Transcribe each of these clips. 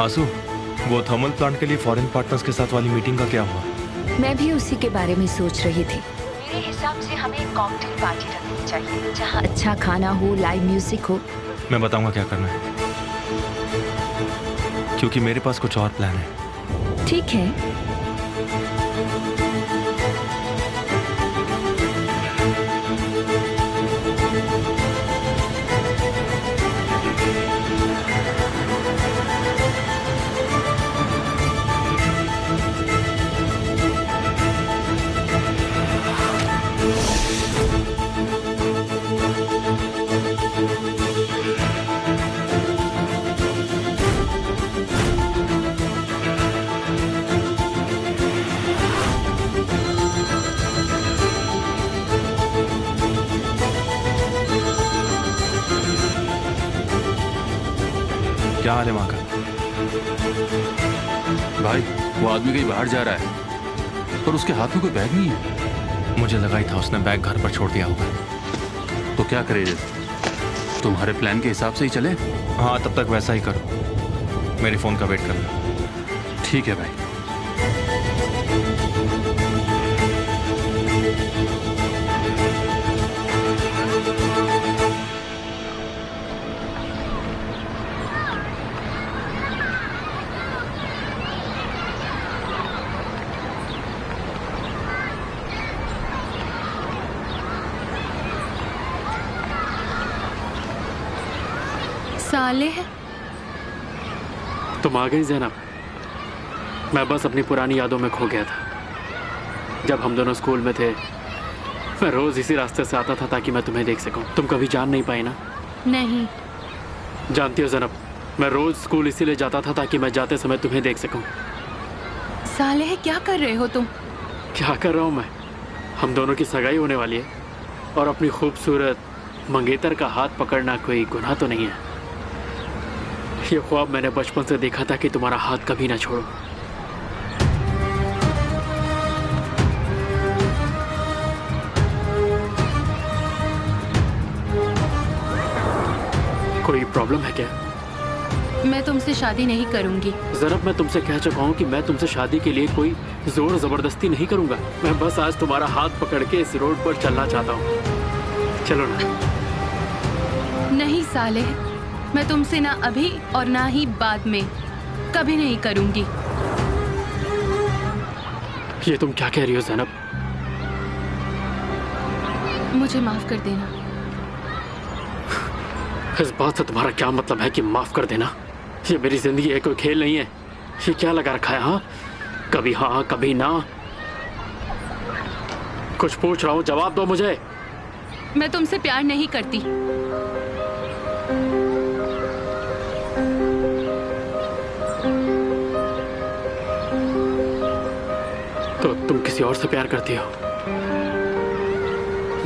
आंसू, वो thermal plant के लिए फॉरेन पार्टनर्स के साथ वाली मीटिंग का क्या हुआ? मैं भी उसी के बारे में सोच रही थी। मेरे हिसाब से हमें एक कॉकटेल पार्टी रखनी चाहिए जहाँ अच्छा खाना हो, लाइव म्यूजिक हो। मैं बताऊंगा क्या करना है, क्योंकि मेरे पास कुछ और प्लान है। ठीक है। क्या हाल है वहां का? भाई, वो आदमी कहीं बाहर जा रहा है, पर उसके हाथ में कोई बैग नहीं है। मुझे लगा ही था उसने बैग घर पर छोड़ दिया होगा। तो क्या करे, तुम्हारे प्लान के हिसाब से ही चले? हाँ, तब तक वैसा ही करो। मेरे फोन का वेट कर लो। ठीक है भाई। साले है। तुम आ गई ज़ैनब। मैं बस अपनी पुरानी यादों में खो गया था। जब हम दोनों स्कूल में थे, मैं रोज़ इसी रास्ते से आता था ताकि मैं तुम्हें देख सकूं। तुम कभी जान नहीं पाई ना? नहीं। जानती हो ज़ैनब, मैं रोज़ स्कूल इसीलिए जाता था ताकि मैं जाते समय तुम्हें देख सकूं। साले है, क्या कर रहे हो तुम? क्या कर रहा हूँ मैं? हम दोनों की सगाई होने वाली है और अपनी खूबसूरत मंगेतर का हाथ पकड़ना कोई गुनाह तो नहीं है। ये ख्वाब मैंने बचपन से देखा था कि तुम्हारा हाथ कभी ना छोड़ो। कोई प्रॉब्लम है क्या? मैं तुमसे शादी नहीं करूंगी। ज़रब, मैं तुमसे कह चुका हूँ कि मैं तुमसे शादी के लिए कोई जोर जबरदस्ती नहीं करूंगा। मैं बस आज तुम्हारा हाथ पकड़ के इस रोड पर चलना चाहता हूँ। चलो ना। नहीं साले, मैं तुमसे ना अभी और ना ही बाद में कभी नहीं करूंगी। ये तुम क्या कह रही हो ज़ैनब? मुझे माफ कर देना। इस बात से तुम्हारा क्या मतलब है कि माफ कर देना? ये मेरी जिंदगी है, कोई खेल नहीं है। ये क्या लगा रखा है? हाँ कभी ना। कुछ पूछ रहा हूँ, जवाब दो मुझे। मैं तुमसे प्यार नहीं करती। तो तुम किसी और से प्यार करती हो?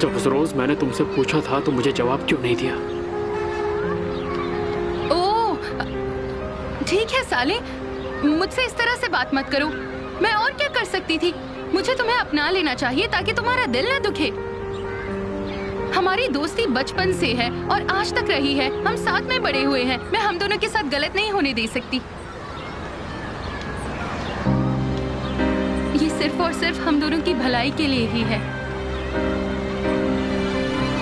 जब उस रोज मैंने तुमसे पूछा था तो मुझे जवाब क्यों नहीं दिया? ठीक है साले, मुझसे इस तरह से बात मत करो। मैं और क्या कर सकती थी? मुझे तुम्हें अपना लेना चाहिए ताकि तुम्हारा दिल न दुखे। हमारी दोस्ती बचपन से है और आज तक रही है। हम साथ में बड़े हुए हैं। मैं हम दोनों के साथ गलत नहीं होने दे सकती। ये सिर्फ और सिर्फ हम दोनों की भलाई के लिए ही है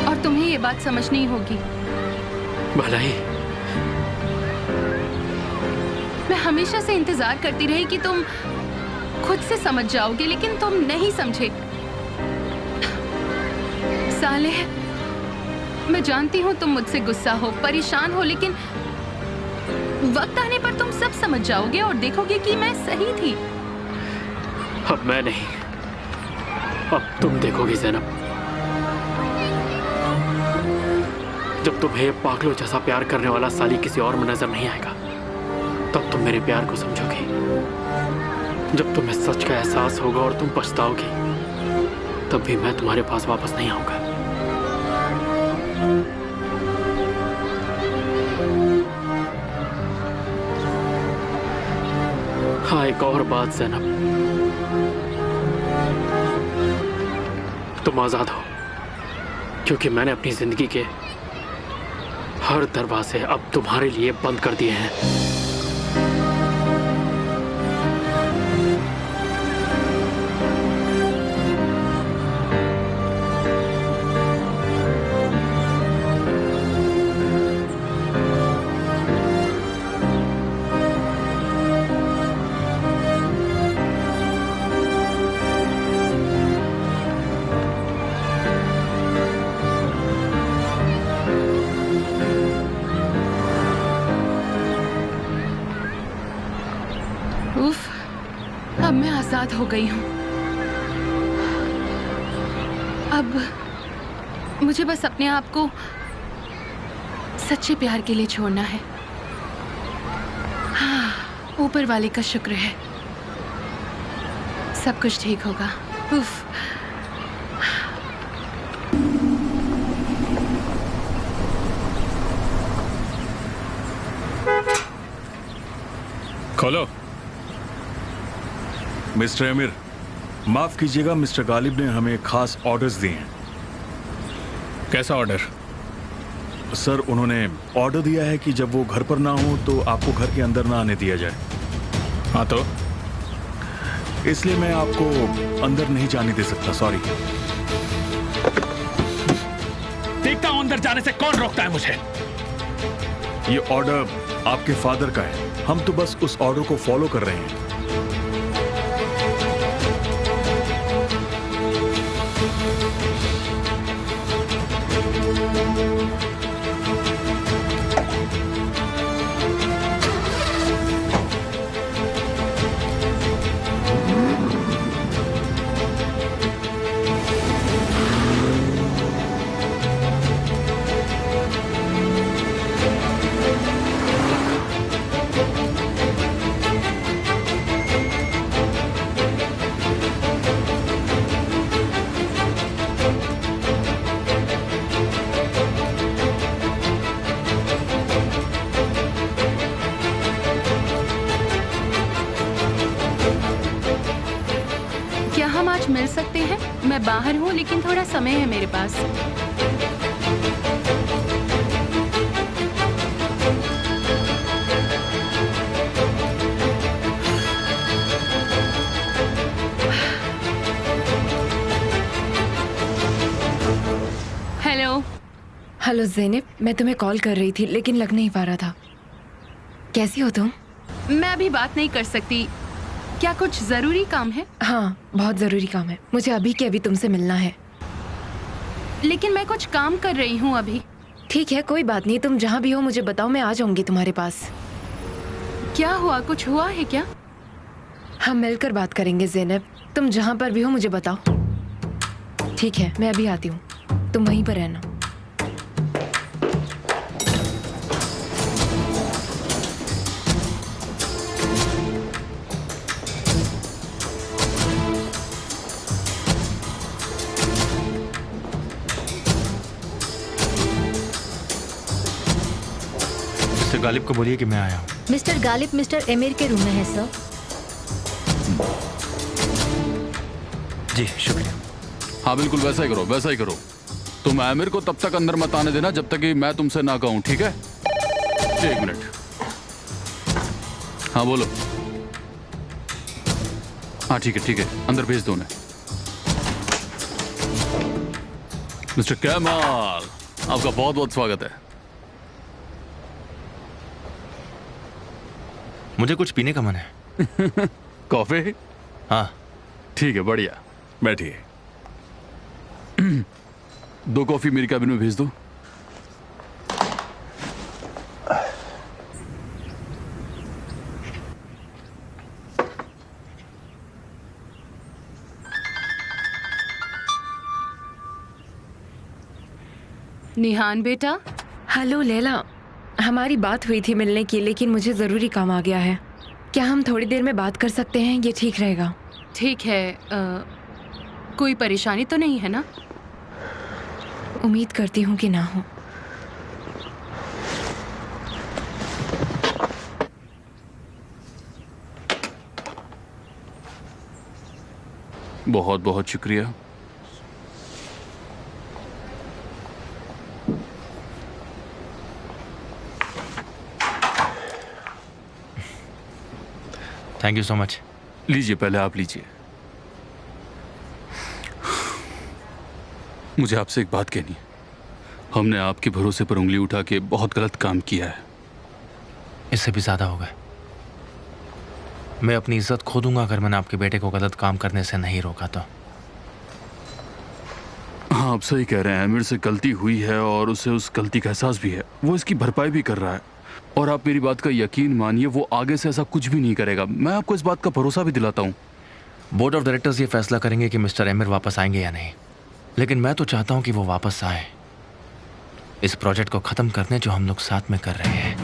और तुम्हें ये बात समझनी होगी। भलाई? मैं हमेशा से इंतजार करती रही कि तुम खुद से समझ जाओगे, लेकिन तुम नहीं समझे। साले, मैं जानती हूँ तुम मुझसे गुस्सा हो, परेशान हो, लेकिन वक्त आने पर तुम सब समझ जाओगे और देखोगे कि मैं सही थी। अब मैं नहीं, अब तुम देखोगी ज़ैनब। जब तुम्हें पागलों जैसा प्यार करने वाला साली किसी और में नजर नहीं आएगा, तब तुम मेरे प्यार को समझोगी। जब तुम्हें सच का एहसास होगा और तुम पछताओगी, तब भी मैं तुम्हारे पास वापस नहीं आऊंगा। हाँ, एक और बात ज़ैनब, तुम आजाद हो, क्योंकि मैंने अपनी जिंदगी के हर दरवाजे अब तुम्हारे लिए बंद कर दिए हैं। उफ, अब मैं आजाद हो गई हूँ। अब मुझे बस अपने आप को सच्चे प्यार के लिए छोड़ना है। हाँ, ऊपर वाले का शुक्र है, सब कुछ ठीक होगा। उफ। खोलो। मिस्टर अमीर, माफ कीजिएगा, मिस्टर गालिब ने हमें खास ऑर्डर्स दिए हैं। कैसा ऑर्डर? सर, उन्होंने ऑर्डर दिया है कि जब वो घर पर ना हो तो आपको घर के अंदर ना आने दिया जाए। हाँ तो इसलिए मैं आपको अंदर नहीं जाने दे सकता, सॉरी। देखता हूं अंदर जाने से कौन रोकता है मुझे। ये ऑर्डर आपके फादर का है, हम तो बस उस ऑर्डर को फॉलो कर रहे हैं। क्या हम आज मिल सकते हैं? मैं बाहर हूँ लेकिन थोड़ा समय है मेरे पास। हेलो। हेलो ज़ैनब, मैं तुम्हें कॉल कर रही थी लेकिन लग नहीं पा रहा था। कैसी हो तुम? मैं अभी बात नहीं कर सकती। क्या कुछ जरूरी काम है? हाँ, बहुत ज़रूरी काम है, मुझे अभी के अभी तुमसे मिलना है। लेकिन मैं कुछ काम कर रही हूँ अभी। ठीक है, कोई बात नहीं, तुम जहाँ भी हो मुझे बताओ, मैं आ जाऊंगी तुम्हारे पास। क्या हुआ? कुछ हुआ है क्या? हम मिलकर बात करेंगे ज़ैनब, तुम जहाँ पर भी हो मुझे बताओ। ठीक है, मैं अभी आती हूँ, तुम वहीं पर रहना। मिस्टर गालिब को बोलिए कि मैं आया हूँ। मिस्टर गालिब मिस्टर एमिर के रूम में है सर। जी शुक्रिया। हाँ बिल्कुल वैसा ही करो, वैसा ही करो। तुम आमिर को तब तक अंदर मत आने देना जब तक कि मैं तुमसे ना कहूं, ठीक है? एक मिनट। हाँ बोलो। हाँ ठीक है, अंदर भेज दो उन्हें। मिस्टर कमाल, आपका बहुत बहुत स्वागत है। मुझे कुछ पीने का मन है। कॉफी? हाँ ठीक है, बढ़िया। बैठिए। 2 कॉफी मेरी कैबिन में भेज दो। निहान बेटा। हेलो लैला, हमारी बात हुई थी मिलने की, लेकिन मुझे ज़रूरी काम आ गया है। क्या हम थोड़ी देर में बात कर सकते हैं? ये ठीक रहेगा? ठीक है। कोई परेशानी तो नहीं है ना? उम्मीद करती हूँ कि ना हो। बहुत बहुत शुक्रिया। Thank you so much. लीजिए, पहले आप लीजिए। मुझे आपसे एक बात कहनी है। हमने आपके भरोसे पर उंगली उठा के बहुत गलत काम किया है। इससे भी ज्यादा हो गए। मैं अपनी इज्जत खो दूंगा अगर मैंने आपके बेटे को गलत काम करने से नहीं रोका तो। हाँ, आप सही कह रहे हैं। आमिर से गलती हुई है और उसे उस गलती का एहसास भी है। वो इसकी भरपाई भी कर रहा है। और आप मेरी बात का यकीन मानिए, वो आगे से ऐसा कुछ भी नहीं करेगा। मैं आपको इस बात का भरोसा भी दिलाता हूँ। बोर्ड ऑफ डायरेक्टर्स ये फैसला करेंगे कि मिस्टर एमिर वापस आएंगे या नहीं, लेकिन मैं तो चाहता हूँ कि वो वापस आए, इस प्रोजेक्ट को ख़त्म करने जो हम लोग साथ में कर रहे हैं।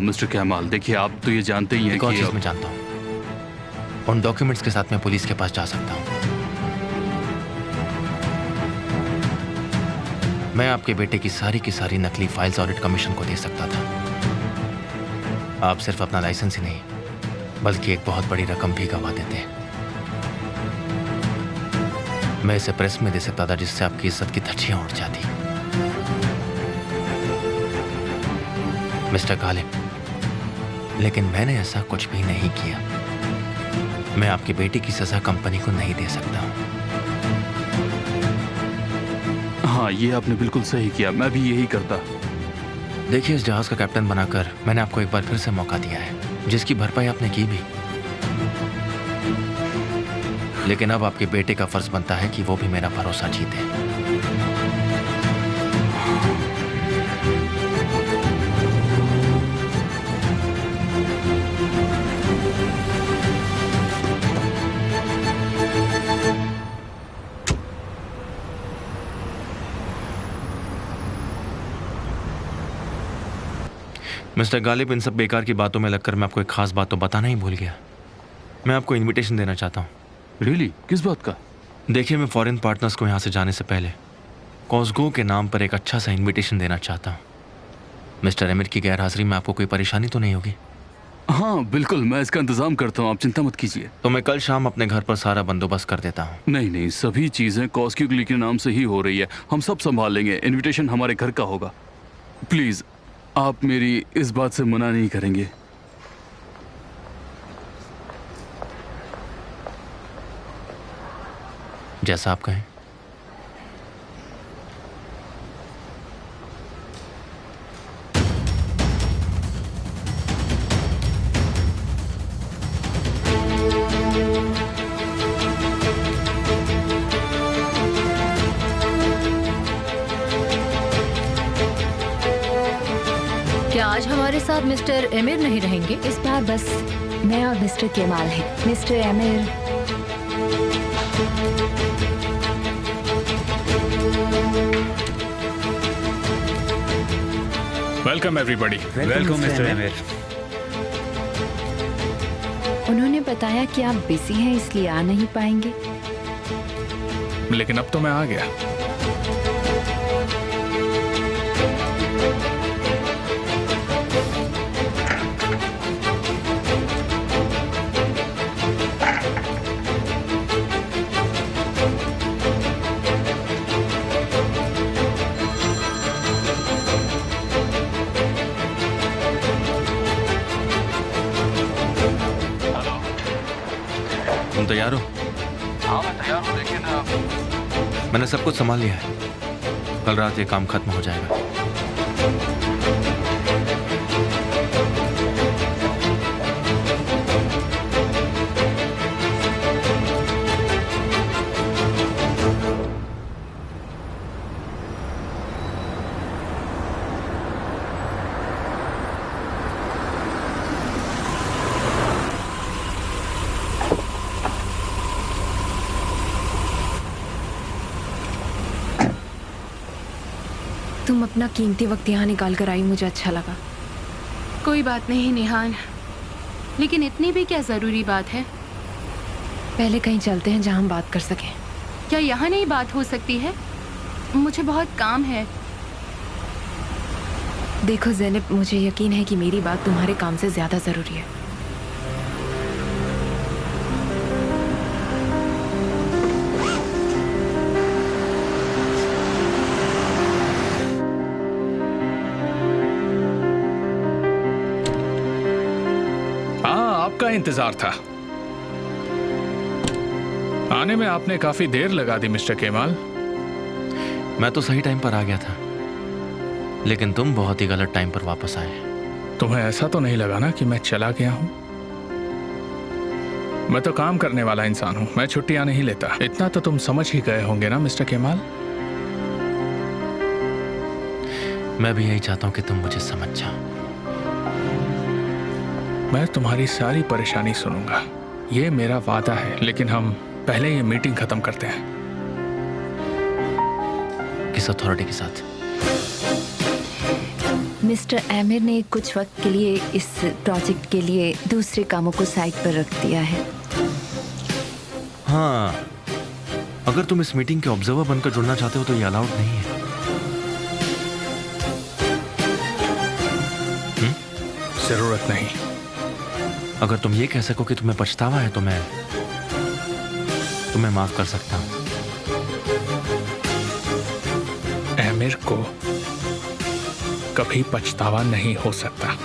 मिस्टर कैमाल, देखिए आप तो ये जानते ही हैं एक और कि चीज़ मैं जानता हूँ, उन डॉक्यूमेंट्स के साथ मैं पुलिस के पास जा सकता हूँ। मैं आपके बेटे की सारी नकली फाइल्स ऑडिट कमीशन को दे सकता था। आप सिर्फ अपना लाइसेंस ही नहीं बल्कि एक बहुत बड़ी रकम भी गवा देते। मैं इसे प्रेस में दे सकता था जिससे आपकी इज्जत की धज्जियां उड़ जाती। मिस्टर गालिब, लेकिन मैंने ऐसा कुछ भी नहीं किया। मैं आपके बेटे की सजा कंपनी को नहीं दे सकता हूं। हाँ, ये आपने बिल्कुल सही किया, मैं भी यही करता। देखिए, इस जहाज का कैप्टन बनाकर मैंने आपको एक बार फिर से मौका दिया है, जिसकी भरपाई आपने की भी। लेकिन अब आपके बेटे का फर्ज बनता है कि वो भी मेरा भरोसा जीते। मिस्टर गालिब, इन सब बेकार की बातों में लगकर मैं आपको एक खास बात तो बताना ही भूल गया। मैं आपको इनविटेशन देना चाहता हूँ। रियली? किस बात का? देखिए, मैं फॉरेन पार्टनर्स को यहाँ से जाने से पहले कॉस्गो के नाम पर एक अच्छा सा इनविटेशन देना चाहता हूँ। मिस्टर एमिर की गैर हाजिरी में आपको कोई परेशानी तो नहीं होगी? हाँ बिल्कुल, मैं इसका इंतजाम करता हूँ, आप चिंता मत कीजिए। तो मैं कल शाम अपने घर पर सारा बंदोबस्त कर देता हूँ। नहीं नहीं, सभी चीजें कॉस्क्यू के नाम से ही हो रही है, हम सब संभाल लेंगे। इनविटेशन हमारे घर का होगा। प्लीज आप मेरी इस बात से मना नहीं करेंगे? जैसा आप कहें। क्या आज हमारे साथ मिस्टर एमिर नहीं रहेंगे? इस बार बस मैं और मिस्टर केमाल हैं। Mister emir, welcome everybody. Welcome mister emir. उन्होंने बताया कि आप बिजी हैं इसलिए आ नहीं पाएंगे। लेकिन अब तो मैं आ गया। तुम तैयार हो? हाँ मैं तैयार हूँ, लेकिन मैंने सब कुछ संभाल लिया है। कल रात ये काम खत्म हो जाएगा। तुम अपना कीमती वक्त यहाँ निकाल कर आई, मुझे अच्छा लगा। कोई बात नहीं निहान, लेकिन इतनी भी क्या जरूरी बात है? पहले कहीं चलते हैं जहाँ हम बात कर सकें। क्या यहाँ नहीं बात हो सकती है? मुझे बहुत काम है। देखो ज़ैनब, मुझे यकीन है कि मेरी बात तुम्हारे काम से ज्यादा जरूरी है। आपका इंतजार था। आने में आपने काफी देर लगा दी मिस्टर केमाल। मैं तो सही टाइम पर आ गया था, लेकिन तुम बहुत ही गलत टाइम पर वापस आए। तुम्हें ऐसा तो नहीं लगा ना कि मैं चला गया हूं? मैं तो काम करने वाला इंसान हूं, मैं छुट्टियां नहीं लेता। इतना तो तुम समझ ही गए होंगे ना मिस्टर केमाल? मैं भी यही चाहता हूँ कि तुम मुझे समझ जाओ। मैं तुम्हारी सारी परेशानी सुनूंगा, ये मेरा वादा है, लेकिन हम पहले ये मीटिंग खत्म करते हैं। किस अथॉरिटी के साथ? मिस्टर एमिर ने कुछ वक्त के लिए इस प्रोजेक्ट के लिए दूसरे कामों को साइड पर रख दिया है। हाँ, अगर तुम इस मीटिंग के ऑब्जर्वर बनकर जुड़ना चाहते हो तो ये अलाउड नहीं है। जरूरत नहीं। अगर तुम ये कह सको कि तुम्हें पछतावा है तो मैं तुम्हें माफ कर सकता हूँ। एमिर को कभी पछतावा नहीं हो सकता।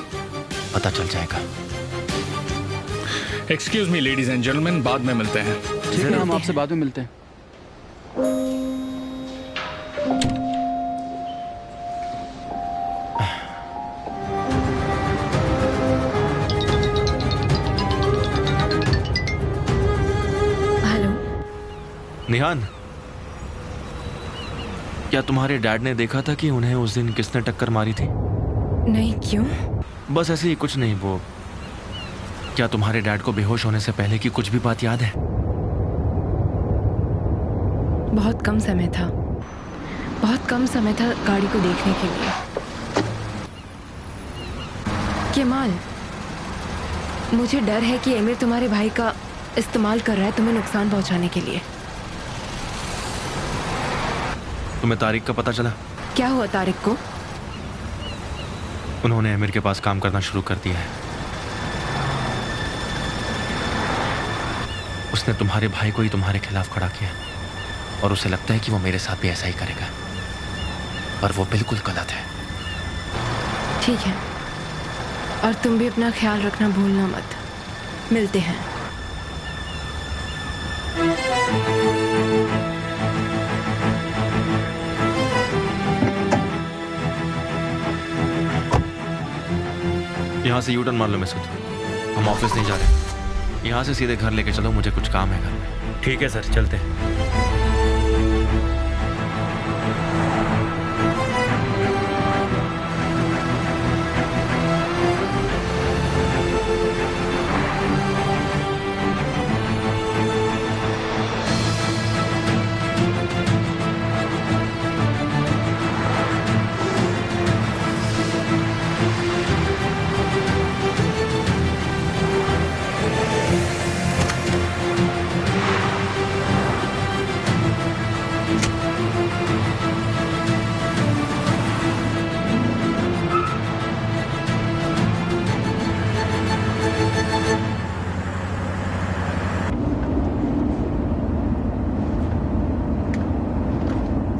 पता चल जाएगा। Excuse me ladies and gentleman, बाद में मिलते हैं। ठीक है, हम आपसे बाद में मिलते हैं। हेलो। निहान, क्या तुम्हारे डैड ने देखा था कि उन्हें उस दिन किसने टक्कर मारी थी? नहीं, क्यों? बस ऐसे ही, कुछ नहीं। वो क्या तुम्हारे डैड को बेहोश होने से पहले की कुछ भी बात याद है? बहुत कम समय था, बहुत कम समय था गाड़ी को देखने के लिए। केमाल, मुझे डर है कि एमिर तुम्हारे भाई का इस्तेमाल कर रहा है तुम्हें नुकसान पहुंचाने के लिए। तुम्हें तारिक का पता चला? क्या हुआ तारिक को? उन्होंने एमिर के पास काम करना शुरू कर दिया है। उसने तुम्हारे भाई को ही तुम्हारे खिलाफ खड़ा किया और उसे लगता है कि वो मेरे साथ भी ऐसा ही करेगा, पर वो बिल्कुल गलत है। ठीक है, और तुम भी अपना ख्याल रखना भूलना मत। मिलते हैं। यहाँ से यूटर्न मार लो मिसूद, हम ऑफिस नहीं जा रहे। यहाँ से सीधे घर लेके चलो, मुझे कुछ काम है घर में। ठीक है सर, चलते हैं।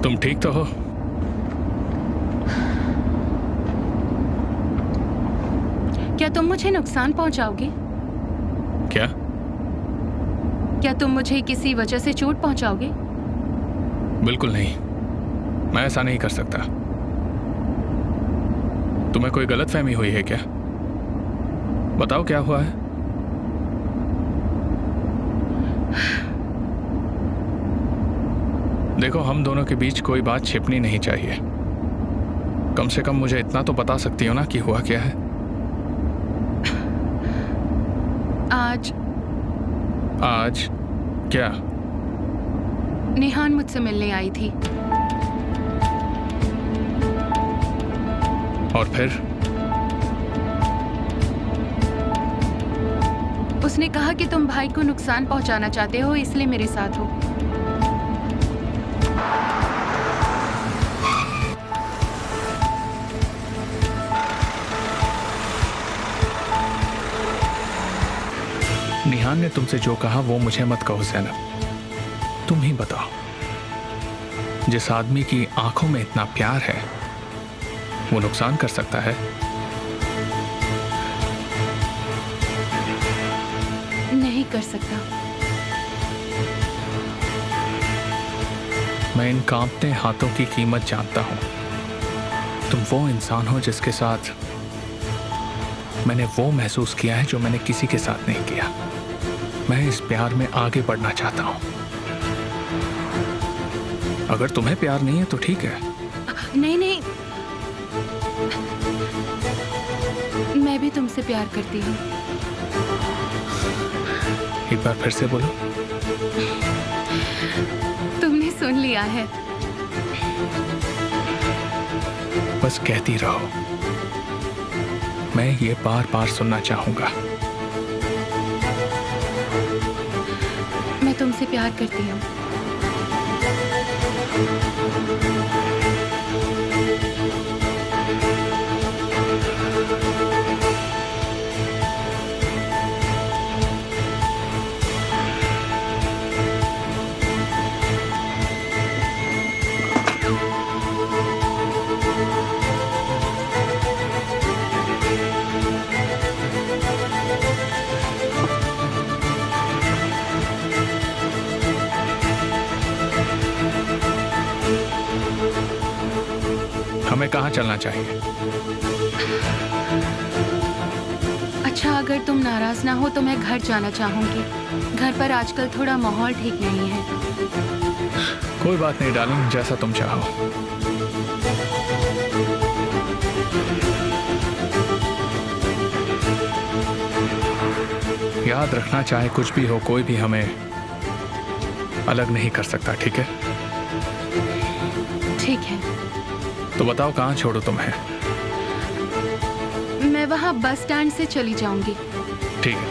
तुम ठीक तो हो? क्या तुम मुझे नुकसान पहुंचाओगे? क्या? क्या तुम मुझे किसी वजह से चोट पहुंचाओगे? बिल्कुल नहीं, मैं ऐसा नहीं कर सकता। तुम्हें कोई गलतफहमी हुई है क्या? बताओ क्या हुआ है? देखो, हम दोनों के बीच कोई बात छिपनी नहीं चाहिए। कम से कम मुझे इतना तो बता सकती हो ना कि हुआ क्या है। आज क्या? निहान मुझसे मिलने आई थी। और फिर? उसने कहा कि तुम भाई को नुकसान पहुंचाना चाहते हो, इसलिए मेरे साथ हो। निहान ने तुमसे जो कहा वो मुझे मत कहो ज़ैनब, तुम ही बताओ। जिस आदमी की आंखों में इतना प्यार है वो नुकसान कर सकता है? नहीं कर सकता। मैं इन कांपते हाथों की कीमत जानता हूं। तुम वो इंसान हो जिसके साथ मैंने वो महसूस किया है जो मैंने किसी के साथ नहीं किया। मैं इस प्यार में आगे बढ़ना चाहता हूं। अगर तुम्हें प्यार नहीं है तो ठीक है। नहीं नहीं, तुमसे प्यार करती हूँ। एक बार फिर से बोलो। तुमने सुन लिया है। बस कहती रहो, मैं ये बार बार सुनना चाहूंगा। मैं तुमसे प्यार करती हूँ। हमें कहाँ चलना चाहिए? अच्छा, अगर तुम नाराज ना हो तो मैं घर जाना चाहूंगी। घर पर आजकल थोड़ा माहौल ठीक नहीं है। कोई बात नहीं डार्लिंग, जैसा तुम चाहो। याद रखना, चाहे कुछ भी हो, कोई भी हमें अलग नहीं कर सकता, ठीक है? ठीक है। तो बताओ कहाँ छोड़ो तुम्हें? मैं वहाँ बस स्टैंड से चली जाऊंगी। ठीक है।